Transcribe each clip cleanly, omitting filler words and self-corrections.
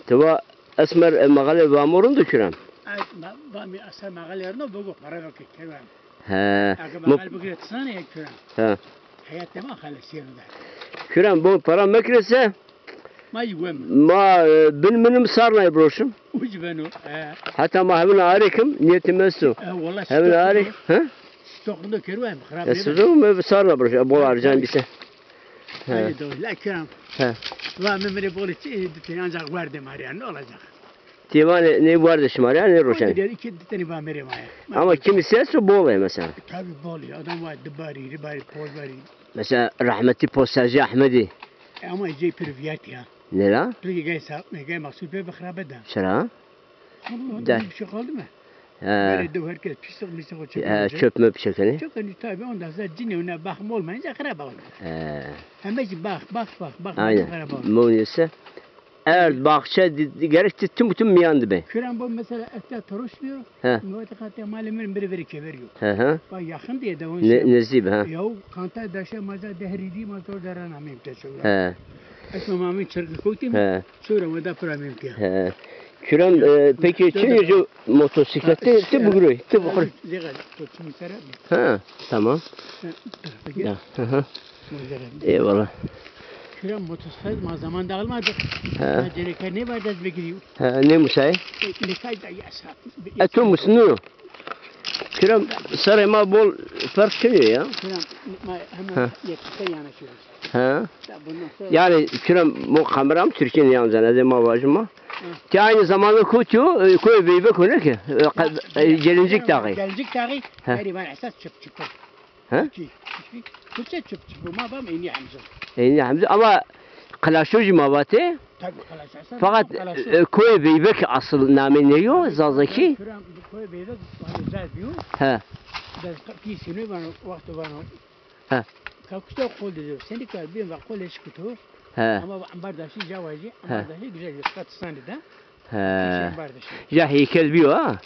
Teva esmer magale vamurun dökürem. Bami asar mağalarına boğuk para bakıyor kervan. He. Aga mağal bugün etsana ya kervan. He. Hayat deme halesiyor da. Kürem bu para mekrese Ma yuvem. ma benim sarnay broşum. Uç benu. Hatta ma hemen arikim niyetim esu. Vallahi Hemen arik. He? stokunda kervan. Kharab. Esru mu sarna broş. Bu arcan bise. Hadi doğru. La kervan. He. Va memre bolu çi ancak vardı Marian ne olacak? Teva ne vardı şimar ya ne roşan. İki tane va mere maya. Ama kimisi esu bol mesela. Tabii bol ya. Adam var dibari, ribari, pozbari. Mesela rahmetli postacı Ahmedi. Ama ece priviyat ya. Ne la? Peki gay sağ, gay maksud bir kharabe da. Şera? Da bir şey kaldı mı? He. Böyle de herkes pislik mislik o çekiyor. Çöp möp çekeni. Çok hani tabii ondan sonra cini ona bakım olmayınca kharabe olur. He. Hem ki bak. Aynen. Kharabe olur. Muğniyse. Eğer bahçe gerekti bütün miyandı be. Şuran bu mesela ette toruşluyor. He. Muvatakatya malimin biri veriyor. Hı. Bak yakın diye de onun Nezib ha. Yahu kanta daşa maza dehridi mazor daran amim teşekkür. He. Esma mamin çırgı koytum. He. Sonra mada pramim ki. He. Kürem peki Çince motosiklette tibugru. Tibugru. Zegal tutsun sera. Ha, tamam. Ya. Hı. Eyvallah. Şuran motosiklet ma zaman dağılmadı. He. Cereke ne var da bekliyor. Ne musay? Ne kayda yasa. Etu musnu. Kürem sarayma bol fark çıkıyor ya. Şuran hemen yakıta yanaşıyoruz. Ha. Bundan sonra Yani kürem bu kameram Türkiye'nin yalnız ne dema vajma. Ki aynı zamanda kutu koy beybe konu ki gelincik dağı. Gelincik dağı. Hayır ben esas çıp. Ha? Kutsa çıp. Ma bam eni hamza. Yani Hamza ama Kalaşoji mavate Tabii kalaşırsan. fakat koy beybe ki asıl namı ne yo zazaki. Şuran koy beyde güzel diyor. Ha. Da pisini bana vakti bana. Ha. Kalkışta kol diyor. Seni kal bir vakit kol eşkutu. Ha. Ama ambardaşı cavacı. Ambardaşı güzel bir katısını da. Ha. Ambardaşı. Ya heykel biyo ha.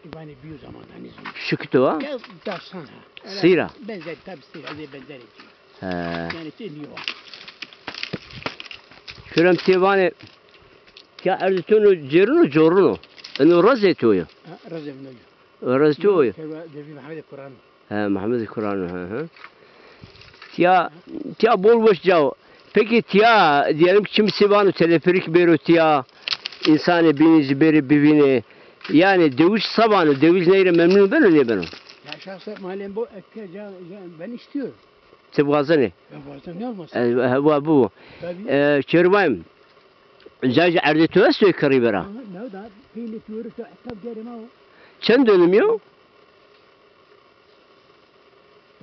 İbani bir zamandan izin. Şıktı ha. Ya taşsan ha. Sıyra. Benzer tabi sıyra. Benzer ediyor. Ha. Yani teniyor. Şuram tevane ya erditunu cerunu jorunu. Enu razetoyu. Razem noyu. Razetoyu. Devi Muhammed Kur'an. Ha Muhammed Kur'an ha. Tiya bol boş cav. Peki tiya diyelim ki kimisi bana teleferik beri tiya insanı binici beri bivini yani dövüş sabanı dövüş neyre memnun ben öyle benim. Ya şahsen mahallen bu ben istiyorum. Tebgazı ne? Ben varsa ne olmaz? Bu. Tabii. Çerbayım. Cacı erdetüve söy karibera. Ne da peyni tüyürü to tab gerim o. Çen dönüm yok?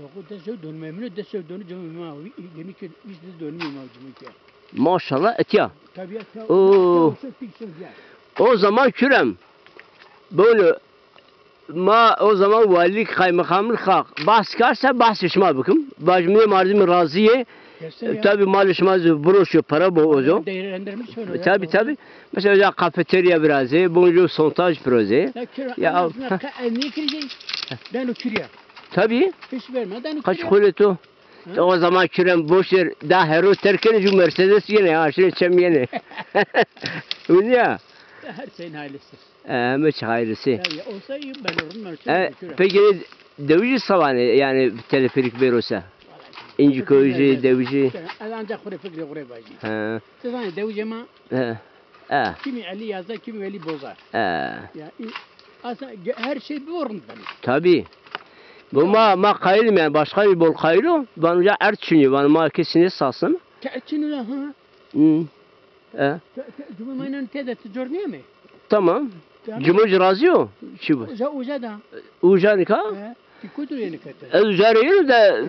Yok da söy dönmemini de söy dönü cemim ma. Yeni ki biz de dönmüyor mavcumu ki. Maşallah etiya. Tabii ya. Oo. O zaman kürem. Böyle o zaman valilik kaymakamlık hak. Bahs karsa bahsışma bakım. Bacmiye mardimi razıye. Tabi malışmaz broşu para bu ozo. Değerlendirmiş söyle. Tabi. Mesela kafeterya biraz. Bonjour sontaj proje. Ya niye kirecek? Ben okuyayım. Tabi. Hiç vermeden Kaç kuletu? O zaman kürem boş yer. Daha hero terken şu Mercedes yine ya. Şimdi çem yine. Öyle ya. Her şeyin hayırlısı. Hiç hayırlısı. Ya olsa iyi ben olurum. Peki dövücü savanı yani teleferik verirse. İnci koyucu dövücü. Ancak kure fikri kure bacı. Ha. Sizin dövücü ma. Kimi Ali yazar, kimi Ali bozar. Ya aslında her şey bir orun benim. Tabii. Bu ma kayılım yani başka bir bol kayılı. Bana ya erçiniyor. Bana ma kesini salsın. Erçiniyor ha. Cumhurmayla tede tecrübe mi? Tamam. Cumhurcu razı o. Uca da. Uca nika? Kudur yani kata. Uca yiyor da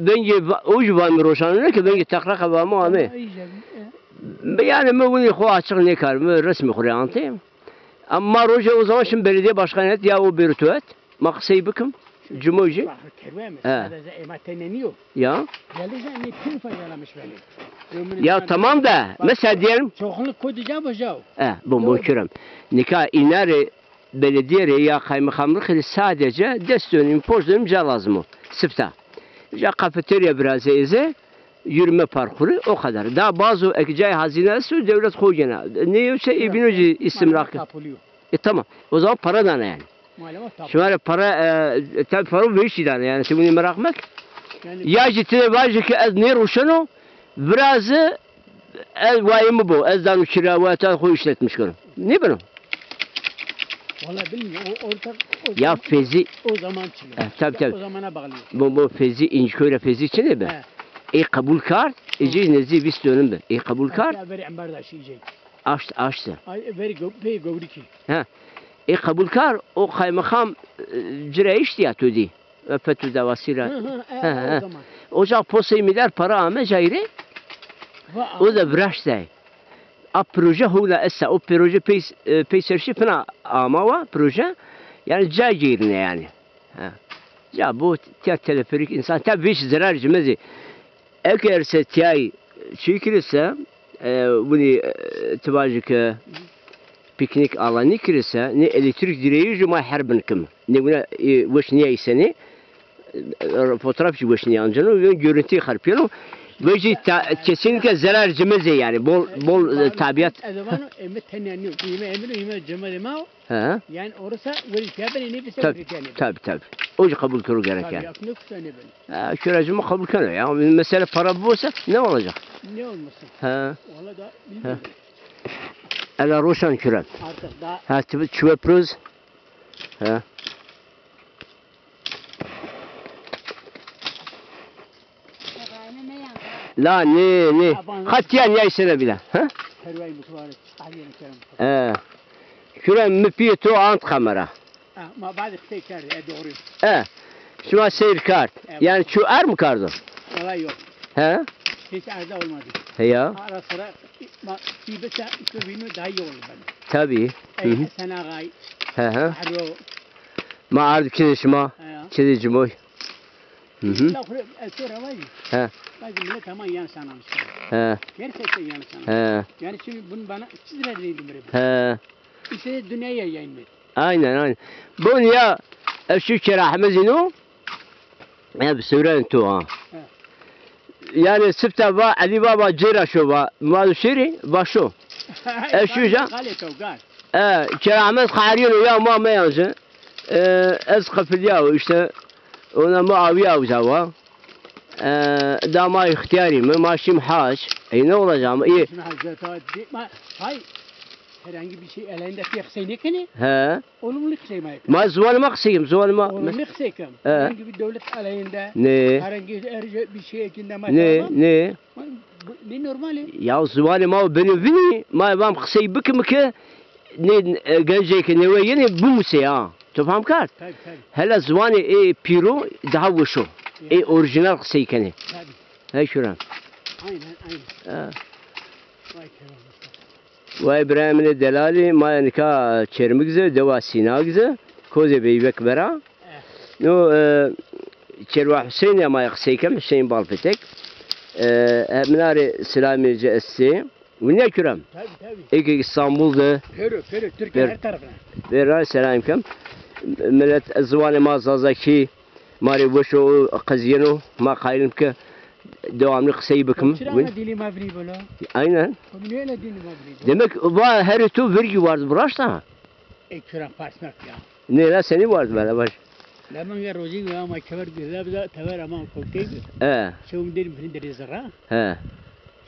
bence ucu var mı roşanına ki bence takrak hava mı ame. Yani mi bunu ko açık ne kar mı resmi kuriyantı. Ama roja o zaman şimdi belediye başkanı et ya o bir maksayı bakım. Cumhurcu. Ya. Ya tamam da mesela diyelim. Çoğunluk koyacağım hocam. Bu kürem. Nikah inari belediye ya kaymakamlık sadece dest dönüm poz dönüm lazım o. Sıfta. Ya kafeterya biraz eze yürüme parkuru o kadar. Daha bazı ekicay hazinesi devlet koyacağına. Ne yoksa İbn isim rakı. Tamam. O zaman para da ne yani? Şimdi para tabi para bir şey yani. Şimdi bunu merakmak. Ya ciddi var ki az ne roşano biraz az vayımı bu. Az da kiravatı koy işletmiş görüm. Ne benim? Vallahi bilmiyorum. Ya fezi o zaman çıkıyor. Tabii. O zamana bağlıyor. Bu fezi İnciköy'le fezi için ne be? Kabul kar. Ece nezi bis dönüm be. Kabul kar. Veri ambardaş yiyecek. Açtı. Veri govriki. Kabul kar o kaymakam cireyiş diye tödi. FETÖ davasıyla. O zaman. Ocak posayı milyar para ama cayri. O da bıraş day. A proje hula essa o proje peyserşi fena ama proje yani cay yerine yani. Ya bu teleferik insan tabi hiç zarar cimezi. Eğerse tiyay çekilirse bunu tabacık piknik alanı kirse ne elektrik direği cuma harbin kim ne buna vişniye iseni fotoğrafçı vişniye ancana ve görüntüyü harpiyonu ve kesinlikle zarar cimezi yani bol tabiat. Yani orası veri fiyatı ne bilse tabi. O kabul kuru gerek yani. Küracımı kabul kuru ya. Mesela para bu olsa ne olacak? Ne olmasın? Valla da bilmiyorum. Ela roşan kürem. Artık daha. Tipi çöprüz. La ne? Hatiyen yaysene bile. Kürem müpiye tu ant kamera. Ma bazı şey kardı doğru. Şuna seyir kart. Yani şu er mi kardı? Olay yok. Hiç arda olmadı. Ya. Ara sıra bir besa ikubinu daha iyi olur ben. Tabii. Sana gay. Ma ardı kizişma. Kizicimoy. La kuru sonra var ya. Bazı millet ama yan sanmış. Gerçekten yan sanmış. Yani şimdi bunu bana çizdiler değildim böyle. İşte dünyaya yayınladı. Aynen. Bu ya şu kerahmezinu ya bir söyleyin tu ha. Yani sıfta va Ali Baba cira şu va mazşiri başo. Şuja. Kerahmez khariyon ya ma yazı. Az kafilya işte ona Muaviye avcava. Dama ihtiyari mi maşim haş. Ne olacağım? İyi. Hayır. Herhangi bir şey elinde fiyaksenik ne? Olumlu kısayım ayıp. Ma zuvalma kısayım zuvalma. Olumlu kısayım. Herhangi bir devlet elinde. Ne? Herhangi bir şey içinde ma. Ne? Ne normal? Ya zuvalma benim vini ma bam kısayı bıkımke ne gelecek ne ve yine bu mu ya? Tufam kart. Tabii. Hala zuvani piro daha vuşu. Orijinal kısayı kene. Tabii. Şuran. Aynen. Vay İbrahim'in delali mayanika çermikze deva sinagze koze beybek bera. No çerva Hüseyin ya mayak seykem Hüseyin balpetek. Minare Selamice esse. Bu ne kürem? Tabii. İstanbul'da. Peru Türkiye her tarafına. Vera selam kem. Millet zıvanı mazazaki mari boşo qaziyeno ma kayrim ke devamlı kısayı bakım. Aynen. Demek var her tu vergi vardı burası. Ekran parsmak ya. Ne la seni vardı böyle baş. Lamın ya rozi ya ma kemer güzel tever ama kokey. Şum derim fin deri zara.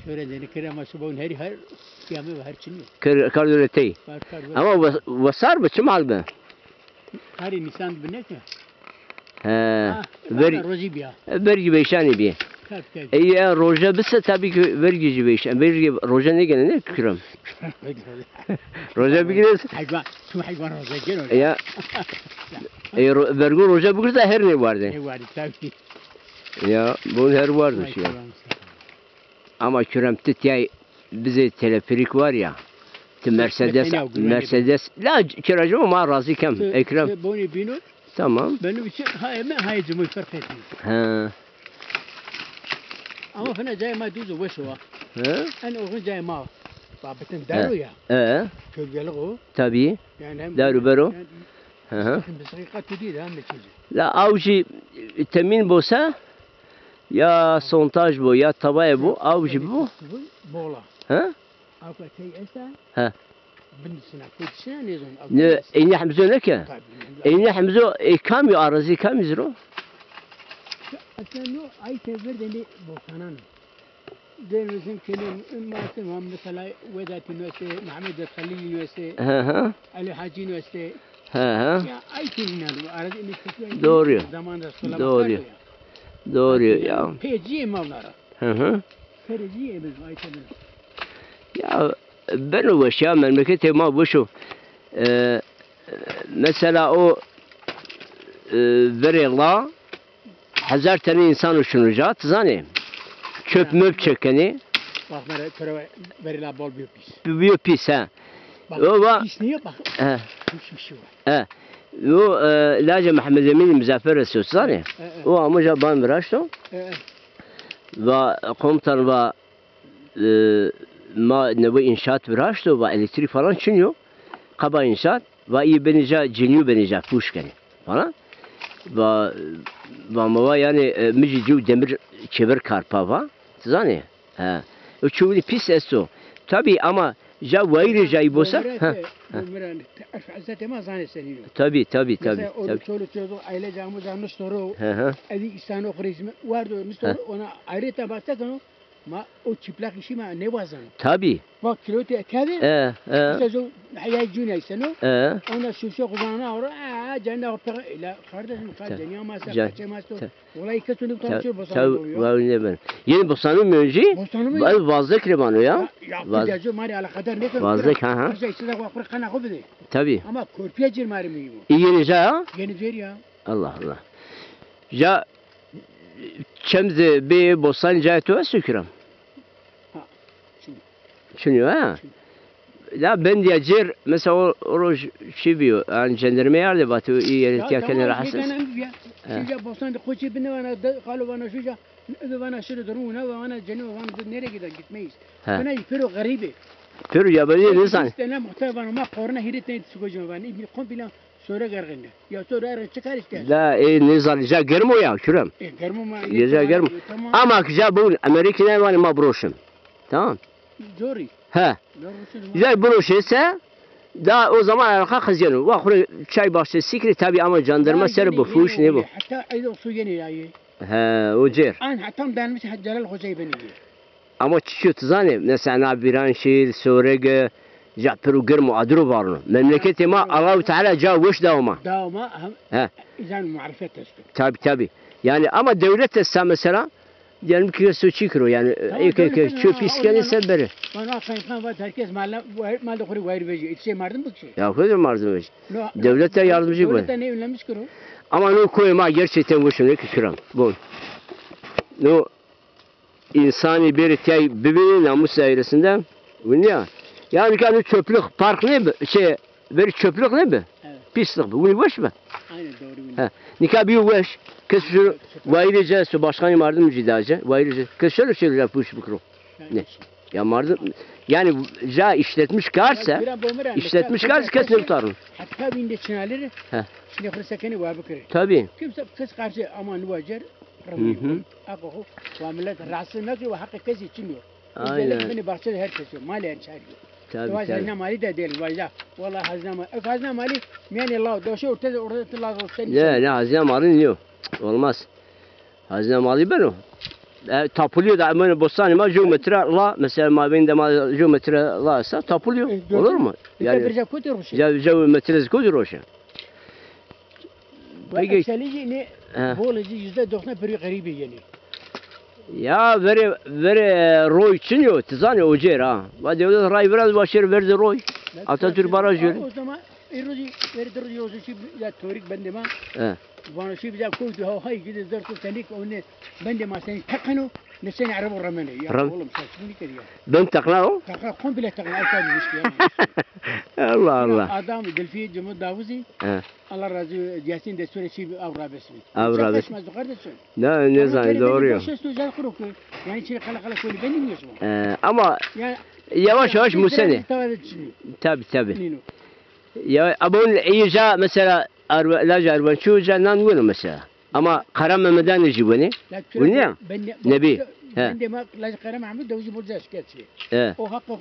Şöyle deni kere ama şu bon her kıyamı her çini. Kardolete. Ama vasar mı çimal be? Hari nisan bine ki. Vergi beşani bir. Eğer roja bise tabii ki vergici beşan. Vergi roja ne gene ne kürüm? Roja biliriz. Hayvan roja gene. Ya. Vergi roja biliriz her ne vardı? Ne vardı tabii. Ya bu her vardı şey. Ama kürüm tütüye bize teleferik var ya. Mercedes. La kiracı ama razı kem Ekrem. Boni bino. Tamam. Benim için hemen haycımı fark etmiyor. Ama fena cayma düzü veşo. Hani o gün cayma. Babetin daru ya. Kölgeli o. Tabii. Daru bero. Bisriqat değil hem çizi. La avcı temin bosa Ya sontaj bu, ya tabaya bu, avcı bu. Bola. Ha? Avkatay esa. Ha. Bindisine, kutişine ne zaman? Ne, eyni Hamza ne ki? Eyni Hamza, kam ya arazi kam izro? Aslında ay sefer deni bokanan. Denizin kelim ümmeti var mesela Vedat Üniversitesi, Mehmet Halil Üniversitesi, Ali Hacı Üniversitesi. Ya ay kelimler bu arada üniversiteler. Doğru. Zamanında sulama Doğru. ya. Doğru ya. Peciye mavlara. Peciye biz ay kelimler. Ya ben o baş ya memlekete ma bu şu. Mesela o veriyorlar. Hazar tane insan uçunacak, zannediyorum. Çöp möp çekeni. Bak veriler bol büyük pis. Büyük pis ha. Bak pis niye bak. Bir şey var. O Laca Mehmet Emin Muzaffer Resul zannediyorum. O amca ban bıraktı. Ve komutan ve ma nevi inşaat bıraktı ve elektrik falan çıkıyor. Kaba inşaat ve iyi benice ciniyor benice fuşkeni falan. Ve ama yani müzici demir çevir karpa var. Zani. O çuvuli pis esto. Tabi ama ja vayri jay bosa. Tabi. Mesela o çoluk çocuk aile camı canlı soru. Evi İhsan okurizmi vardı. Ona ayrıca baktık ma o çıplak işi ma ne vazan. Tabi. Bak kilote tabi. İşte o hayal cüne seno. Ona şu kuzana ora cennet opera ila kardeşim dünya masa kaçamazdı. Olay kasını tanışıyor bosanı oluyor. Var ne ben. Yeni bosanı mı önce? Vazda kremanı ya. Vazda mari ala kadar ne kadar. Vazda ha. İşte de vakfır kana kubde. Tabi. Ama korpiye cirmari mi bu? Yeni ya. Yeni ver ya. Allah. Ya çemze be bosanca to sükram. Çünkü ha. Ya ben diye cer mesela o roj şibiyo yani cenderme yerde batı iyi yeri tiyakene rahatsız. Şuca Bostan'da koçu bine bana kalı bana şuca bana şöyle durumuna bana cennet bana nereye gider gitmeyiz. Bana yıkıyor garibi. Pür ya böyle ne san? İstenen muhtar bana ma korna hiritne sıkıcı bana ibni komple sonra gargında. Ya sonra ara çıkar işte. La ne zan ja germo ya şuram. Germo ma. Ya germo. Ama ja bu Amerika'da var ma broşum. Tamam. Doğru. Ha. Ya broş ise da o zaman arka kızıyor. Ve kuru çay bahçesi sikri tabi ama jandarma ser bu fuş ne bu? Hatta ayda su yeni ya. Ha o cer. An hatam danmış Celal Hoca'yı beni. Ama çıkıyor zani mesela Biranşehir, Sorege, Japru germo adru varno. Memleketi ma Allah Teala cavuş davama. Davama. Ha. İzan muarifet testi. Tabi. Yani ama devlet de mesela diyelim ki su çıkıyor yani çöp iskeni seberi. Bana kayıtlan var herkes mahalle kuru gayrı verici. İçe mardım bu şey. Ya koydur mardım verici. Devlet de yardımcı bu. Devlet de ne önlemiş kuru? Ama no koyma gerçekten bu şunu küçüram. Bu. No insani bir tey birbirinin namus dairesinde bu ne ya? Yani kanı çöplük park ne şey bir çöplük ne be? Evet. Pislik bu. Bu boş mu? Aynen doğru. Ha. Nikah bir boş. Kız şu vayrıca su başkanı mardım cidaca. Vayrıca. Kız şöyle söyleyecek bu iş bukro. Ne? Ya mardım yani ja işletmiş karsa kesin tutarım. Hatta binde çınaları. Şimdi fırsakeni var bukre. Tabii. Kimse kız karşı aman vajer. Ako wa millet rahatsız nakli ve hakkı kız içmiyor. Aynen. Beni bahçede herkes yok. Mali ençari. Tabii. Hazine mali de değil. Vallahi hazine mali. Yani Allah doşu ortada Allah olsun. Ne hazine mali yok. Olmaz. Hazine mali ben o. Tapılıyor da hemen bostanıma geometre la mesela mabinde geometre la ise tapılıyor. Olur mu? Yani geometresi koydur o şey. Peki çelici ne? Bolacı %90 peri garibi yani. Ya veri roy için yok. Tizane o cer ha. Ve devlet ray biraz başarı verdi roy. Atatürk baraj yeri. O zaman eroji verdi roy şu ya teorik bende ma. Bana şu bize koydu ha hay gidi zırtı tenik onu bende ma sen takano ne sen araba ramene ya oğlum sen şimdi keriyor. Ben takla o? Takla komple takla aykan müşkil. Allah. Adam Delfi Cumhur Davuzi. Allah razı Yasin de süreci avrabesmi. Avrabesmi. Ne zannediyor doğru. Yani içine kala koydu ben bilmiyorsun. Ama yavaş musene. Tabi. Ya abon iyice mesela Laca Arbançuca nan bunu mesela. Ama Kara Mehmet'den ne cibeni? Bu ne? Nebi. Ben de Laj Kara Mahmud Davuzcu Burcu şikayetçi. O hakkı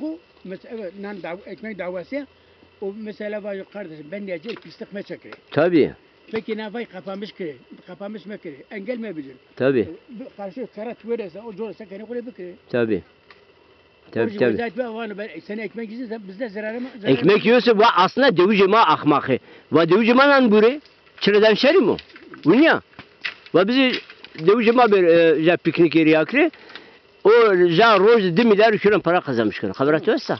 mesela nan ekmek davası o mesela var kardeşim ben de acil pislik me çekir. Tabii. Peki ne vay kapamış ki? Kapamış mı ki? Engel mi bilir? Tabii. Karşı karat verirse o corsa kendi kule bükür. Tabii. Tabii tabii. Sen ekmek yiysen bizde zararı mı? Ekmek yiyorsa bu aslında devcima ahmakı. Ve devcima lan buri. Çıreden şeri mi? Bu ne? Ve bizi devcima bir piknik yeri yakri. O ja roz dimiler kürün para kazanmış kürün. Haberat yoksa.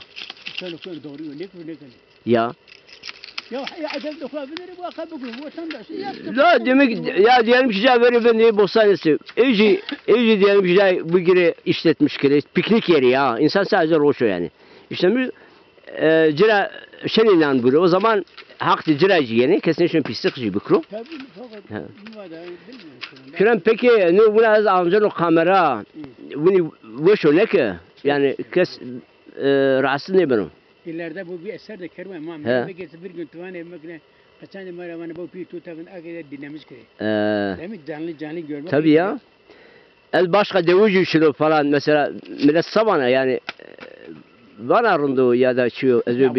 Sen doğru ne? Ya. Ya adam da kullanır bu akabı bu vatandaş yaptı. La demek ya diyelim ki veri ben ne bostanesi. Evci diyelim ki bu gire işletmiş kere piknik yeri ya. İnsan sadece roşo yani. İşte bir cira şeninden buri. O zaman haktı ciracı yani kesin şun pislikçi bükro. Tabii fakat bu da bilmiyorum. Kürem peki ne bu az amcalı kamera. Bunu boşo ne ki? Yani kes rahatsız ne benim? İleride bu bir eser de kerme ama memleketi bir gün tuvan emekle kaçan maravanı bu bir tutakın akide dinlemiş ki. Değil mi? Canlı görmek. Tabii ya. El başka devucu işi falan mesela millet sabana yani var arındı ya da çiğ